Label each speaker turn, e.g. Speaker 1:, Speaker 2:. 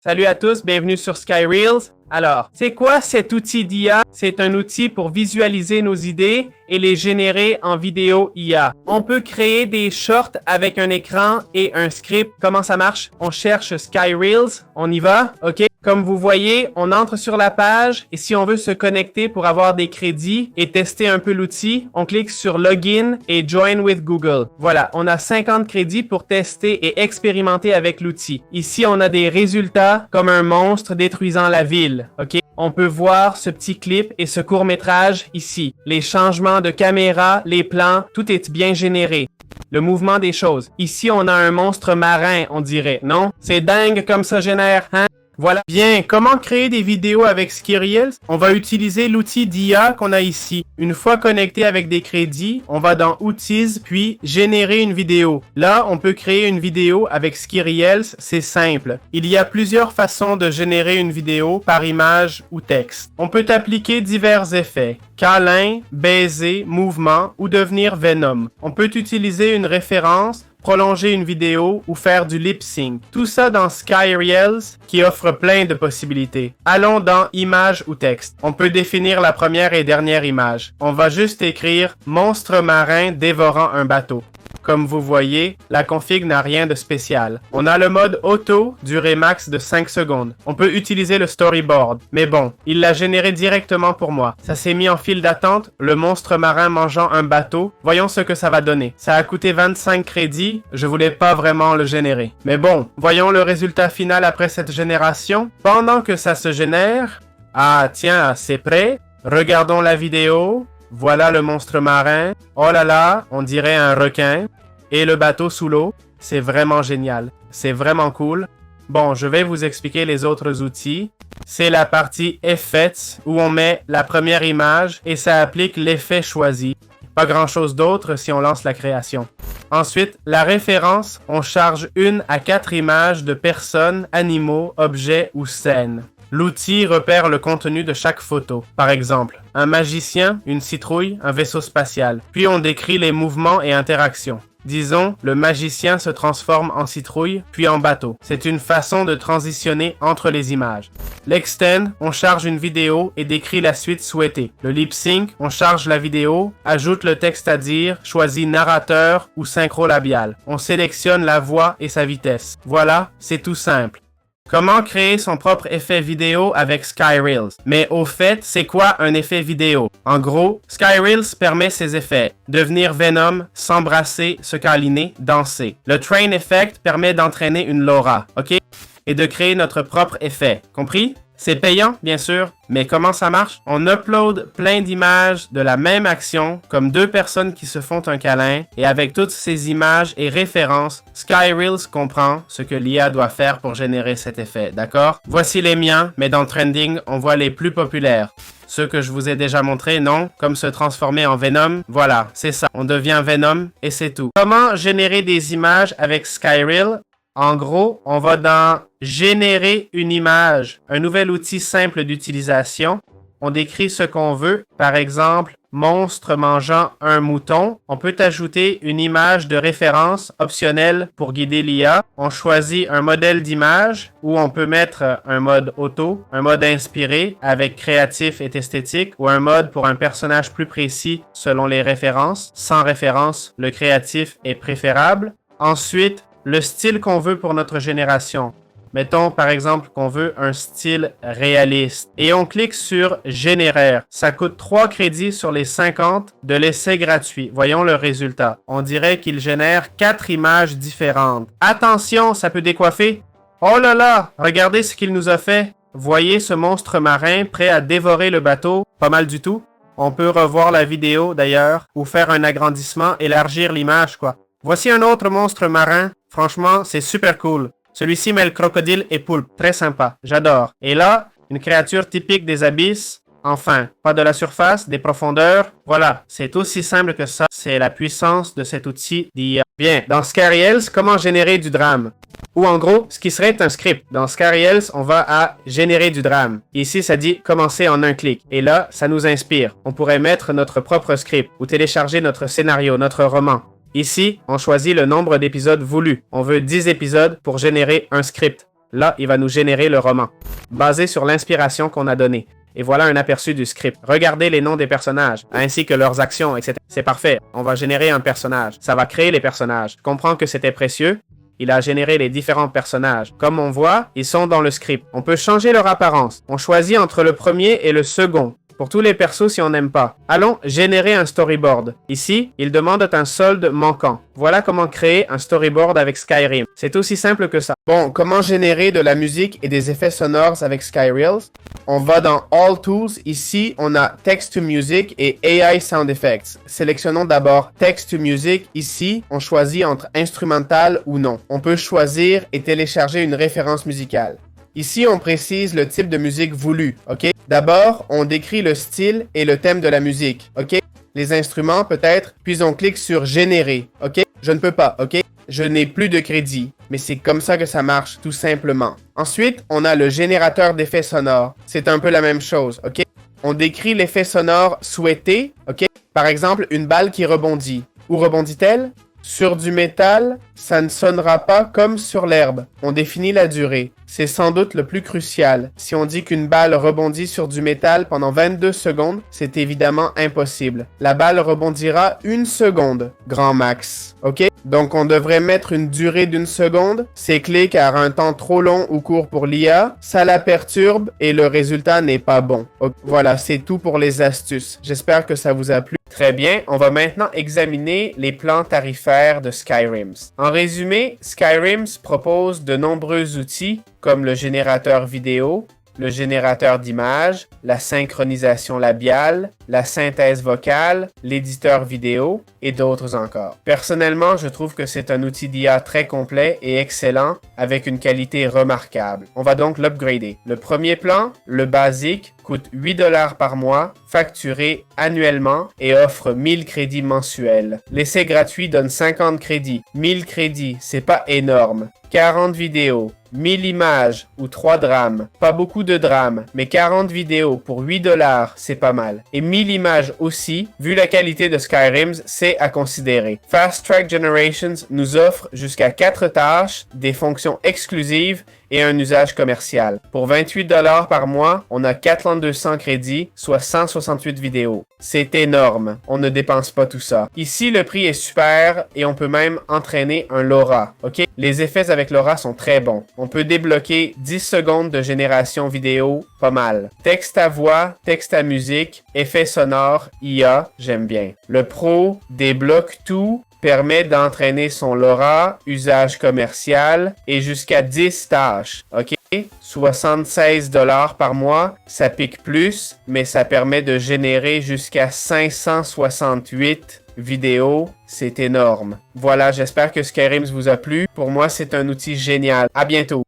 Speaker 1: Salut à tous, bienvenue sur SkyReels. Alors, c'est quoi cet outil d'IA? C'est un outil pour visualiser nos idées et les générer en vidéo IA. On peut créer des shorts avec un écran et un script. Comment ça marche? On cherche SkyReels, on y va, ok? Comme vous voyez, on entre sur la page et si on veut se connecter pour avoir des crédits et tester un peu l'outil, on clique sur Login et Join with Google. Voilà, on a 50 crédits pour tester et expérimenter avec l'outil. Ici, on a des résultats comme un monstre détruisant la ville. OK? On peut voir ce petit clip et ce court-métrage ici. Les changements de caméra, les plans, tout est bien généré. Le mouvement des choses. Ici, on a un monstre marin, on dirait, non? C'est dingue comme ça génère, hein? Voilà. Bien, comment créer des vidéos avec SkyReels? On va utiliser l'outil d'IA qu'on a ici. Une fois connecté avec des crédits, on va dans Outils, puis Générer une vidéo. Là, on peut créer une vidéo avec SkyReels, c'est simple. Il y a plusieurs façons de générer une vidéo par image ou texte. On peut appliquer divers effets. Câlin, baiser, mouvement ou devenir Venom. On peut utiliser une référence, prolonger une vidéo ou faire du lip sync. Tout ça dans SkyReels qui offre plein de possibilités. Allons dans Images ou texte. On peut définir la première et dernière image. On va juste écrire monstre marin dévorant un bateau. Comme vous voyez, la config n'a rien de spécial. On a le mode auto, durée max de 5 secondes. On peut utiliser le storyboard. Mais bon, il l'a généré directement pour moi. Ça s'est mis en file d'attente, le monstre marin mangeant un bateau. Voyons ce que ça va donner. Ça a coûté 25 crédits, je voulais pas vraiment le générer. Mais bon, voyons le résultat final après cette génération. Pendant que ça se génère... Ah tiens, c'est prêt. Regardons la vidéo. Voilà le monstre marin. Oh là là, on dirait un requin. Et le bateau sous l'eau. C'est vraiment génial. C'est vraiment cool. Bon, je vais vous expliquer les autres outils. C'est la partie Effects où on met la première image et ça applique l'effet choisi. Pas grand chose d'autre si on lance la création. Ensuite, la référence, on charge 1 à 4 images de personnes, animaux, objets ou scènes. L'outil repère le contenu de chaque photo. Par exemple, un magicien, une citrouille, un vaisseau spatial. Puis on décrit les mouvements et interactions. Disons, le magicien se transforme en citrouille, puis en bateau. C'est une façon de transitionner entre les images. L'extend, on charge une vidéo et décrit la suite souhaitée. Le lip sync, on charge la vidéo, ajoute le texte à dire, choisit narrateur ou synchro-labial. On sélectionne la voix et sa vitesse. Voilà, c'est tout simple. Comment créer son propre effet vidéo avec SkyReels? Mais au fait, c'est quoi un effet vidéo? En gros, SkyReels permet ces effets. Devenir Venom, s'embrasser, se câliner, danser. Le Train Effect permet d'entraîner une Laura, ok? Et de créer notre propre effet. Compris? C'est payant, bien sûr, mais comment ça marche? On upload plein d'images de la même action, comme deux personnes qui se font un câlin, et avec toutes ces images et références, SkyReels comprend ce que l'IA doit faire pour générer cet effet, d'accord? Voici les miens, mais dans Trending, on voit les plus populaires. Ceux que je vous ai déjà montrés, non? Comme se transformer en Venom, voilà, c'est ça. On devient Venom, et c'est tout. Comment générer des images avec SkyReels? En gros, on va dans Générer une image, un nouvel outil simple d'utilisation. On décrit ce qu'on veut, par exemple, monstre mangeant un mouton. On peut ajouter une image de référence optionnelle pour guider l'IA. On choisit un modèle d'image où on peut mettre un mode auto, un mode inspiré avec créatif et esthétique ou un mode pour un personnage plus précis selon les références. Sans référence, le créatif est préférable. Ensuite, le style qu'on veut pour notre génération. Mettons par exemple qu'on veut un style réaliste. Et on clique sur Générer. Ça coûte 3 crédits sur les 50 de l'essai gratuit. Voyons le résultat. On dirait qu'il génère 4 images différentes. Attention, ça peut décoiffer. Oh là là, regardez ce qu'il nous a fait. Voyez ce monstre marin prêt à dévorer le bateau. Pas mal du tout. On peut revoir la vidéo d'ailleurs, ou faire un agrandissement, élargir l'image quoi. Voici un autre monstre marin. Franchement, c'est super cool. Celui-ci mêle crocodile et poulpe. Très sympa. J'adore. Et là, une créature typique des abysses. Enfin, pas de la surface, des profondeurs. Voilà, c'est aussi simple que ça. C'est la puissance de cet outil d'IA. Bien, dans SkyReels, comment générer du drame? Ou en gros, ce qui serait un script. Dans SkyReels, on va à générer du drame. Ici, ça dit commencer en un clic. Et là, ça nous inspire. On pourrait mettre notre propre script ou télécharger notre scénario, notre roman. Ici, on choisit le nombre d'épisodes voulus. On veut 10 épisodes pour générer un script. Là, il va nous générer le roman, basé sur l'inspiration qu'on a donnée. Et voilà un aperçu du script. Regardez les noms des personnages, ainsi que leurs actions, etc. C'est parfait. On va générer un personnage. Ça va créer les personnages. Comprends que c'était précieux. Il a généré les différents personnages. Comme on voit, ils sont dans le script. On peut changer leur apparence. On choisit entre le premier et le second. Pour tous les persos si on n'aime pas. Allons générer un storyboard. Ici, il demande un solde manquant. Voilà comment créer un storyboard avec Skyrim. C'est aussi simple que ça. Bon, comment générer de la musique et des effets sonores avec Skyreels? On va dans All Tools. Ici, on a Text to Music et AI Sound Effects. Sélectionnons d'abord Text to Music. Ici, on choisit entre instrumental ou non. On peut choisir et télécharger une référence musicale. Ici, on précise le type de musique voulu, ok? D'abord, on décrit le style et le thème de la musique, ok? Les instruments peut-être, puis on clique sur Générer, ok? Je ne peux pas, ok? Je n'ai plus de crédit, mais c'est comme ça que ça marche, tout simplement. Ensuite, on a le générateur d'effets sonores. C'est un peu la même chose, ok? On décrit l'effet sonore souhaité, ok? Par exemple, une balle qui rebondit. Où rebondit-elle? Sur du métal, ça ne sonnera pas comme sur l'herbe. On définit la durée. C'est sans doute le plus crucial. Si on dit qu'une balle rebondit sur du métal pendant 22 secondes, c'est évidemment impossible. La balle rebondira 1 seconde, grand max. Ok? Donc on devrait mettre une durée d'1 seconde. C'est clé car un temps trop long ou court pour l'IA, ça la perturbe et le résultat n'est pas bon. Okay. Voilà, c'est tout pour les astuces. J'espère que ça vous a plu. Très bien, on va maintenant examiner les plans tarifaires de Skyrims. En résumé, Skyrims propose de nombreux outils comme le générateur vidéo, le générateur d'images, la synchronisation labiale, la synthèse vocale, l'éditeur vidéo et d'autres encore. Personnellement, je trouve que c'est un outil d'IA très complet et excellent avec une qualité remarquable. On va donc l'upgrader. Le premier plan, le basique, coûte 8$ par mois, facturé annuellement et offre 1000 crédits mensuels. L'essai gratuit donne 50 crédits. 1000 crédits, c'est pas énorme. 40 vidéos, 1000 images ou 3 drames. Pas beaucoup de drames, mais 40 vidéos pour 8$, c'est pas mal. Et 1000 images aussi, vu la qualité de Skyrims, c'est à considérer. Fast Track Generations nous offre jusqu'à 4 tâches, des fonctions exclusives et un usage commercial. Pour 28$ par mois, on a 4200 crédits, soit 168 vidéos. C'est énorme, on ne dépense pas tout ça. Ici, le prix est super et on peut même entraîner un LoRa, ok? Les effets avec LoRa sont très bons. On peut débloquer 10 secondes de génération vidéo, pas mal. Texte à voix, texte à musique, effets sonores, IA, j'aime bien. Le Pro débloque tout, permet d'entraîner son LoRa, usage commercial et jusqu'à 10 tâches, ok? 76$ par mois, ça pique plus, mais ça permet de générer jusqu'à 568 vidéos, c'est énorme. Voilà, j'espère que Skyrims vous a plu. Pour moi, c'est un outil génial. À bientôt!